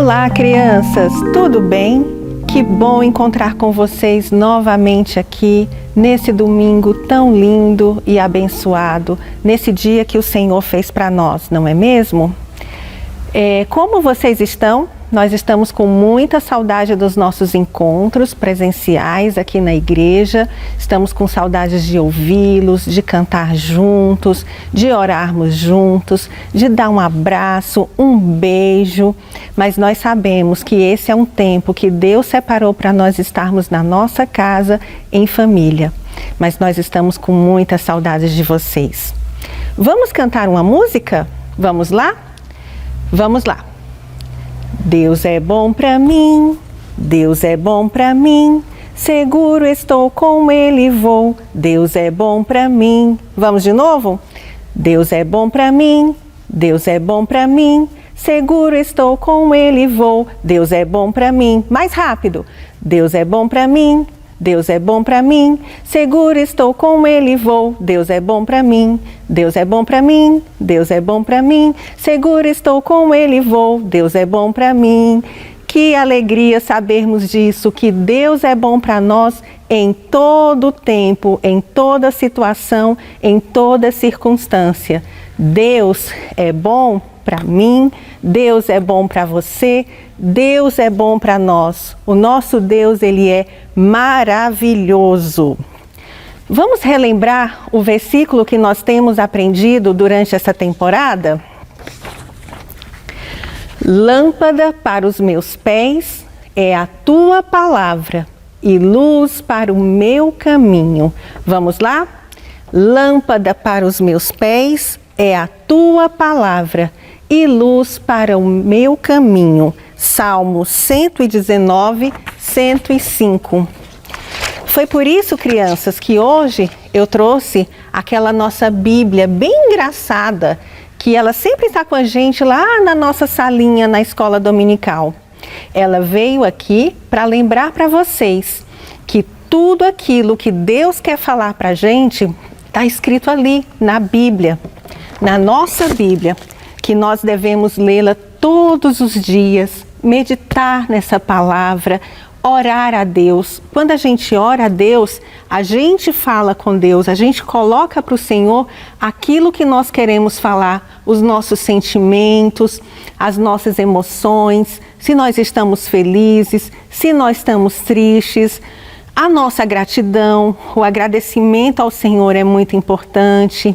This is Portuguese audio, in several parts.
Olá, crianças! Tudo bem? Que bom encontrar com vocês novamente aqui nesse domingo tão lindo e abençoado, nesse dia que o Senhor fez para nós, não é mesmo? Como vocês estão? Nós estamos com muita saudade dos nossos encontros presenciais aqui na igreja. Estamos com saudades de ouvi-los, de cantar juntos, de orarmos juntos, de dar um abraço, um beijo. Mas nós sabemos que esse é um tempo que Deus separou para nós estarmos na nossa casa em família. Mas nós estamos com muitas saudades de vocês. Vamos cantar uma música? Vamos lá? Vamos lá! Deus é bom pra mim, Deus é bom pra mim, seguro estou com Ele vou, Deus é bom pra mim. Vamos de novo? Deus é bom pra mim, Deus é bom pra mim, seguro estou com Ele vou, Deus é bom pra mim. Mais rápido! Deus é bom pra mim, Deus é bom pra mim, seguro estou com Ele vou, Deus é bom pra mim, Deus é bom pra mim, Deus é bom pra mim, seguro estou com Ele vou, Deus é bom pra mim. Que alegria sabermos disso, que Deus é bom para nós em todo tempo, em toda situação, em toda circunstância. Deus é bom para mim, Deus é bom para você, Deus é bom para nós. O nosso Deus, Ele é maravilhoso. Vamos relembrar o versículo que nós temos aprendido durante essa temporada? Lâmpada para os meus pés é a tua palavra e luz para o meu caminho. Vamos lá? Lâmpada para os meus pés é a tua palavra e luz para o meu caminho. Salmo 119, 105. Foi por isso, crianças, que hoje eu trouxe aquela nossa Bíblia bem engraçada, que ela sempre está com a gente lá na nossa salinha na escola dominical. Ela veio aqui para lembrar para vocês que tudo aquilo que Deus quer falar para a gente está escrito ali na Bíblia, na nossa Bíblia, que nós devemos lê-la todos os dias, meditar nessa palavra, orar a Deus. Quando a gente ora a Deus, a gente fala com Deus, a gente coloca para o Senhor aquilo que nós queremos falar, os nossos sentimentos, as nossas emoções, se nós estamos felizes, se nós estamos tristes, a nossa gratidão, o agradecimento ao Senhor é muito importante.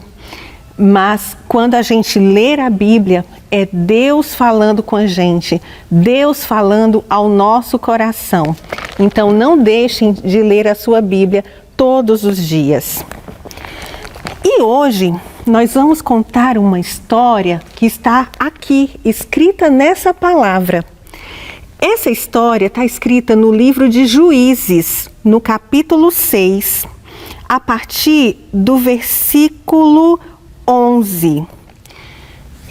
Mas quando a gente lê a Bíblia, é Deus falando com a gente, Deus falando ao nosso coração. Então não deixem de ler a sua Bíblia todos os dias. E hoje nós vamos contar uma história que está aqui, escrita nessa palavra. Essa história está escrita no livro de Juízes, no capítulo 6, a partir do versículo 11.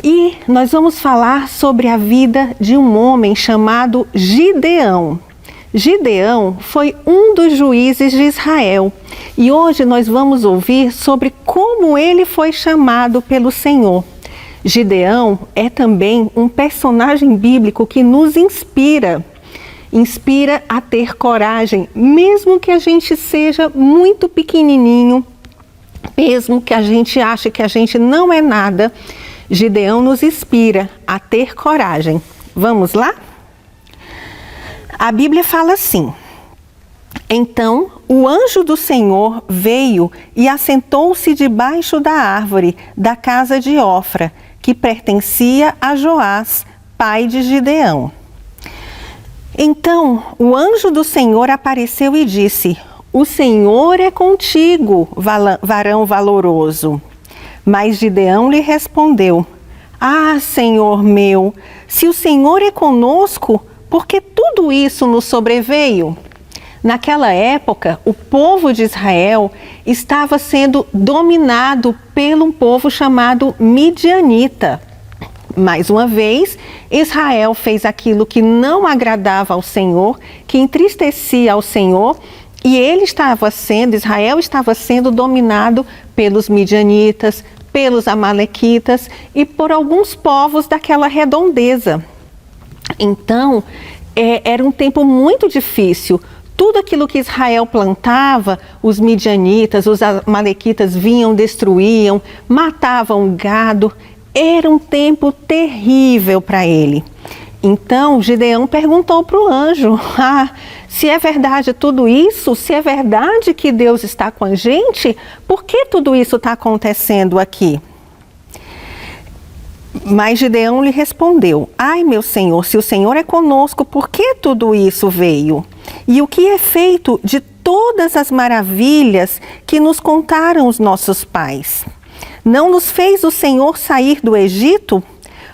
E nós vamos falar sobre a vida de um homem chamado Gideão. Gideão foi um dos juízes de Israel e hoje nós vamos ouvir sobre como ele foi chamado pelo Senhor. Gideão é também um personagem bíblico que nos inspira a ter coragem, mesmo que a gente seja muito pequenininho, mesmo que a gente ache que a gente não é nada. Gideão nos inspira a ter coragem. Vamos lá? A Bíblia fala assim: então o anjo do Senhor veio e assentou-se debaixo da árvore da casa de Ofra, que pertencia a Joás, pai de Gideão. Então o anjo do Senhor apareceu e disse: o Senhor é contigo, varão valoroso. Mas Gideão lhe respondeu: ah, Senhor meu, se o Senhor é conosco, por que tudo isso nos sobreveio? Naquela época, o povo de Israel estava sendo dominado por um povo chamado Midianita. Mais uma vez, Israel fez aquilo que não agradava ao Senhor, que entristecia ao Senhor, e Israel estava sendo dominado pelos midianitas, pelos amalequitas e por alguns povos daquela redondeza. Então, era um tempo muito difícil. Tudo aquilo que Israel plantava, os midianitas, os amalequitas vinham, destruíam, matavam o gado. Era um tempo terrível para ele. Então, Gideão perguntou para o anjo, se é verdade tudo isso, se é verdade que Deus está com a gente, por que tudo isso está acontecendo aqui? Mas Gideão lhe respondeu, ai meu Senhor, se o Senhor é conosco, por que tudo isso veio? E o que é feito de todas as maravilhas que nos contaram os nossos pais? Não nos fez o Senhor sair do Egito?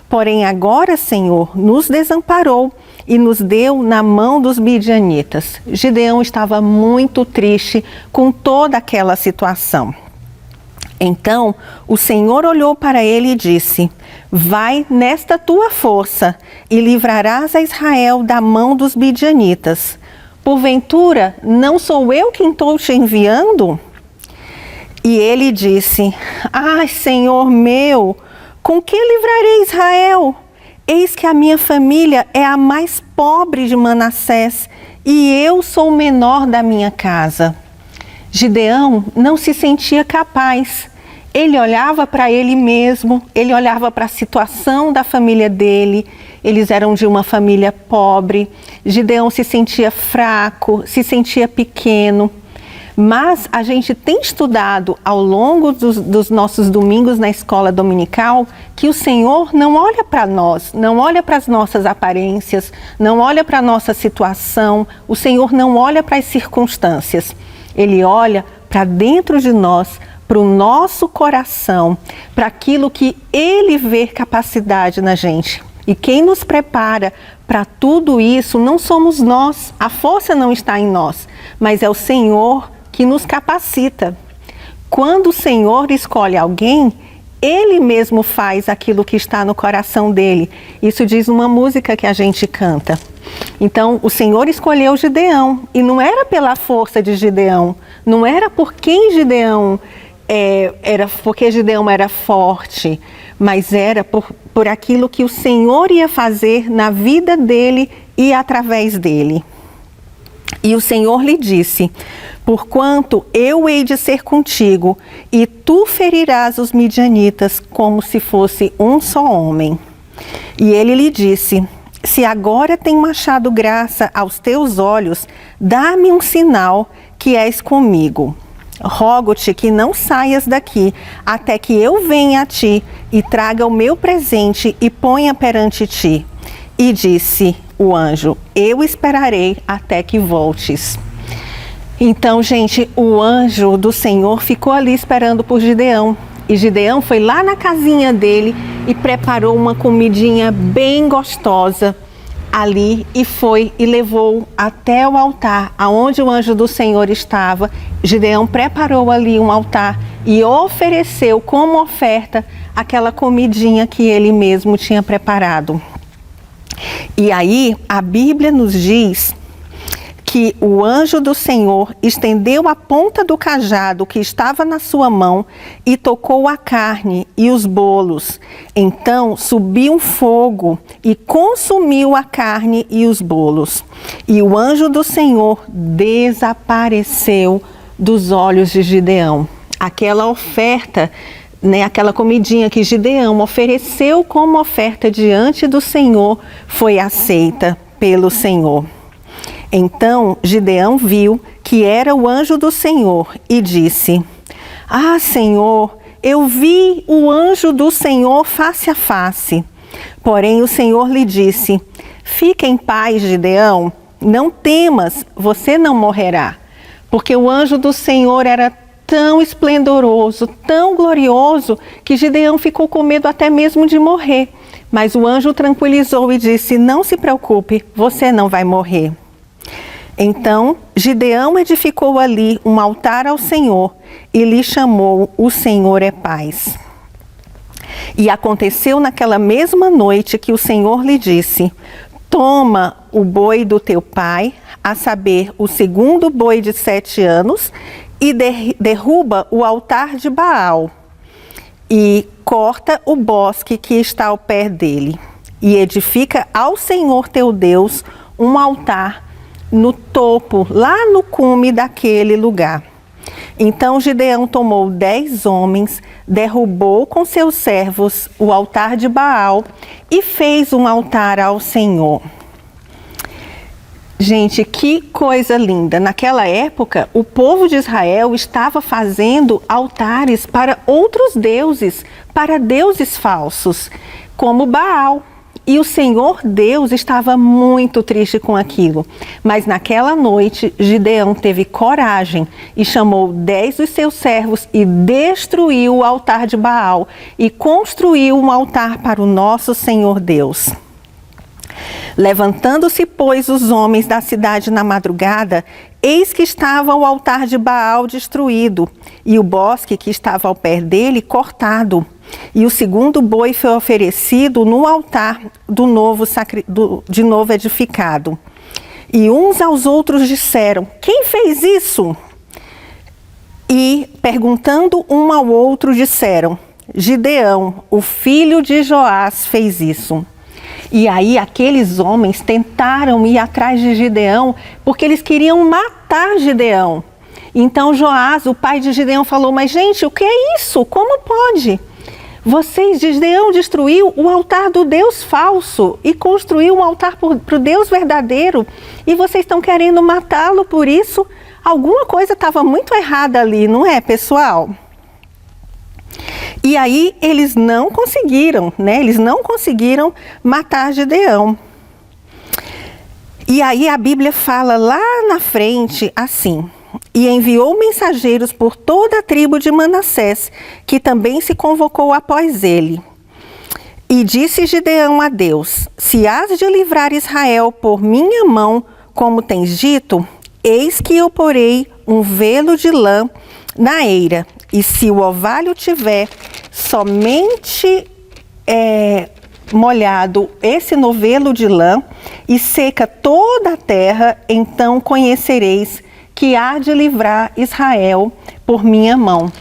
Porém agora, Senhor, nos desamparou e nos deu na mão dos midianitas. Gideão estava muito triste com toda aquela situação. Então o Senhor olhou para ele e disse, vai nesta tua força e livrarás a Israel da mão dos midianitas. Porventura, não sou eu quem estou te enviando? E ele disse, ai, Senhor meu, com que livrarei Israel? Eis que a minha família é a mais pobre de Manassés e eu sou o menor da minha casa. Gideão não se sentia capaz. Ele olhava para ele mesmo, ele olhava para a situação da família dele. Eles eram de uma família pobre. Gideão se sentia fraco, se sentia pequeno. Mas a gente tem estudado ao longo dos nossos domingos na escola dominical que o Senhor não olha para nós, não olha para as nossas aparências, não olha para a nossa situação, o Senhor não olha para as circunstâncias. Ele olha para dentro de nós, para o nosso coração, para aquilo que Ele vê capacidade na gente. E quem nos prepara para tudo isso não somos nós, a força não está em nós, mas é o Senhor que nos capacita. Quando o Senhor escolhe alguém, Ele mesmo faz aquilo que está no coração dele. Isso diz uma música que a gente canta. Então, o Senhor escolheu Gideão, e não era pela força de Gideão, não era por quem Gideão era, porque Gideão era forte, mas era por aquilo que o Senhor ia fazer na vida dele e através dele. E o Senhor lhe disse, porquanto eu hei de ser contigo, e tu ferirás os midianitas como se fosse um só homem. E ele lhe disse, se agora tenho achado graça aos teus olhos, dá-me um sinal que és comigo. Rogo-te que não saias daqui, até que eu venha a ti e traga o meu presente e ponha perante ti. E disse o anjo, eu esperarei até que voltes. Então, gente, o anjo do Senhor ficou ali esperando por Gideão. E Gideão foi lá na casinha dele e preparou uma comidinha bem gostosa ali e foi e levou até o altar, aonde o anjo do Senhor estava. Gideão preparou ali um altar e ofereceu como oferta aquela comidinha que ele mesmo tinha preparado. E aí a Bíblia nos diz que o anjo do Senhor estendeu a ponta do cajado que estava na sua mão e tocou a carne e os bolos. Então subiu um fogo e consumiu a carne e os bolos. E o anjo do Senhor desapareceu dos olhos de Gideão. Aquela oferta, aquela comidinha que Gideão ofereceu como oferta diante do Senhor foi aceita pelo Senhor. Então Gideão viu que era o anjo do Senhor e disse, ah, Senhor, eu vi o anjo do Senhor face a face. Porém o Senhor lhe disse, fica em paz, Gideão, não temas, você não morrerá. Porque o anjo do Senhor era tão esplendoroso, tão glorioso, que Gideão ficou com medo até mesmo de morrer. Mas o anjo o tranquilizou e disse, não se preocupe, você não vai morrer. Então Gideão edificou ali um altar ao Senhor e lhe chamou o Senhor é paz. E aconteceu naquela mesma noite que o Senhor lhe disse, toma o boi do teu pai, a saber, o segundo boi de 7 anos, e derruba o altar de Baal, e corta o bosque que está ao pé dele. e edifica ao Senhor teu Deus um altar no topo, lá no cume daquele lugar. Então Gideão tomou 10 homens, derrubou com seus servos o altar de Baal e fez um altar ao Senhor. Gente, que coisa linda! Naquela época, o povo de Israel estava fazendo altares para outros deuses, para deuses falsos, como Baal. E o Senhor Deus estava muito triste com aquilo. Mas naquela noite, Gideão teve coragem e chamou 10 dos seus servos e destruiu o altar de Baal e construiu um altar para o nosso Senhor Deus. Levantando-se, pois, os homens da cidade na madrugada, eis que estava o altar de Baal destruído, e o bosque que estava ao pé dele cortado. E o segundo boi foi oferecido no altar de novo edificado. E uns aos outros disseram: quem fez isso? E, perguntando um ao outro, disseram: Gideão, o filho de Joás, fez isso. E aí aqueles homens tentaram ir atrás de Gideão, porque eles queriam matar Gideão. Então Joás, o pai de Gideão, falou: mas gente, o que é isso? Como pode? Gideão destruiu o altar do Deus falso e construiu um altar para o Deus verdadeiro. E vocês estão querendo matá-lo por isso? Alguma coisa estava muito errada ali, não é, pessoal? E aí eles não conseguiram, né? Eles não conseguiram matar Gideão. E aí a Bíblia fala lá na frente assim: e enviou mensageiros por toda a tribo de Manassés, que também se convocou após ele. E disse Gideão a Deus: se has de livrar Israel por minha mão, como tens dito, eis que eu porei um velo de lã na eira, e se o orvalho tiver somente molhado esse novelo de lã e seca toda a terra, então conhecereis que há de livrar Israel por minha mão.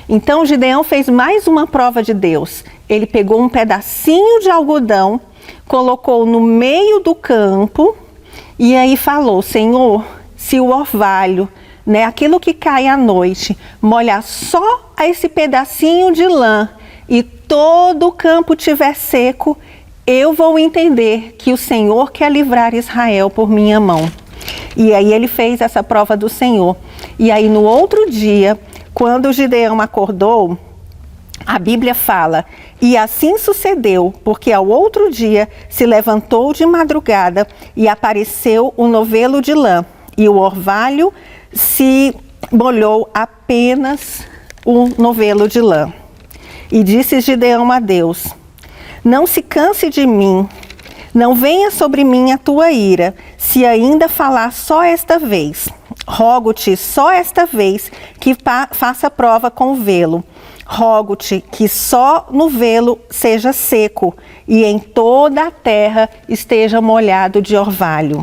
Então Gideão fez mais uma prova de Deus. Ele pegou um pedacinho de algodão, colocou no meio do campo e aí falou: Senhor, se o orvalho, né, aquilo que cai à noite, molhar só esse pedacinho de lã e todo o campo tiver seco, eu vou entender que o Senhor quer livrar Israel por minha mão. E aí ele fez essa prova do Senhor. E aí no outro dia, quando Gideão acordou, a Bíblia fala: e assim sucedeu, porque ao outro dia se levantou de madrugada e apareceu o novelo de lã, e o orvalho se molhou apenas um novelo de lã. E disse Gideão a Deus: não se canse de mim, não venha sobre mim a tua ira, se ainda falar só esta vez. Rogo-te só esta vez que faça prova com o velo. Rogo-te que só no velo seja seco e em toda a terra esteja molhado de orvalho.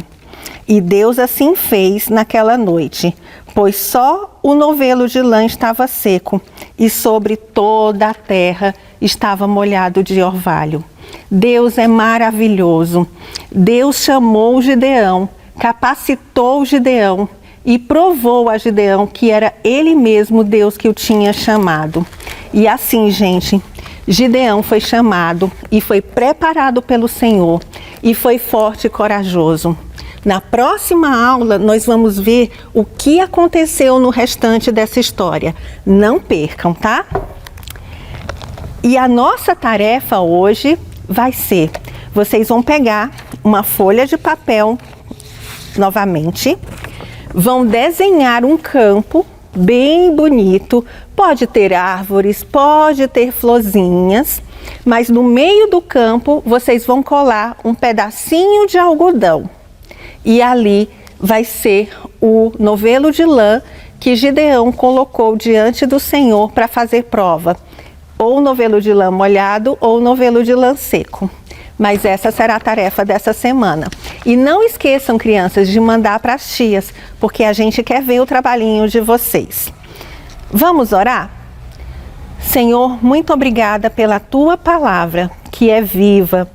E Deus assim fez naquela noite, pois só o novelo de lã estava seco e sobre toda a terra estava molhado de orvalho. Deus é maravilhoso. Deus chamou Gideão, capacitou Gideão e provou a Gideão que era ele mesmo Deus que o tinha chamado. E assim, gente, Gideão foi chamado e foi preparado pelo Senhor e foi forte e corajoso. Na próxima aula, nós vamos ver o que aconteceu no restante dessa história. Não percam, tá? E a nossa tarefa hoje vai ser: vocês vão pegar uma folha de papel novamente, vão desenhar um campo bem bonito, pode ter árvores, pode ter florzinhas, mas no meio do campo vocês vão colar um pedacinho de algodão. E ali vai ser o novelo de lã que Gideão colocou diante do Senhor para fazer prova. Ou novelo de lã molhado ou novelo de lã seco. Mas essa será a tarefa dessa semana. E não esqueçam, crianças, de mandar para as tias, porque a gente quer ver o trabalhinho de vocês. Vamos orar? Senhor, muito obrigada pela tua palavra, que é viva,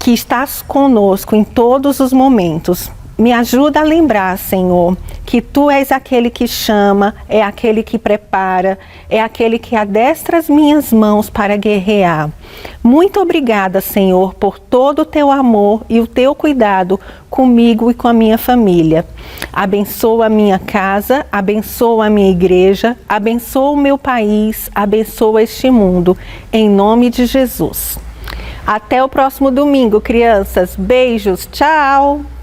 que estás conosco em todos os momentos. Me ajuda a lembrar, Senhor, que Tu és aquele que chama, é aquele que prepara, é aquele que adestra as minhas mãos para guerrear. Muito obrigada, Senhor, por todo o Teu amor e o Teu cuidado comigo e com a minha família. Abençoa a minha casa, abençoa a minha igreja, abençoa o meu país, abençoa este mundo, em nome de Jesus. Até o próximo domingo, crianças. Beijos, tchau!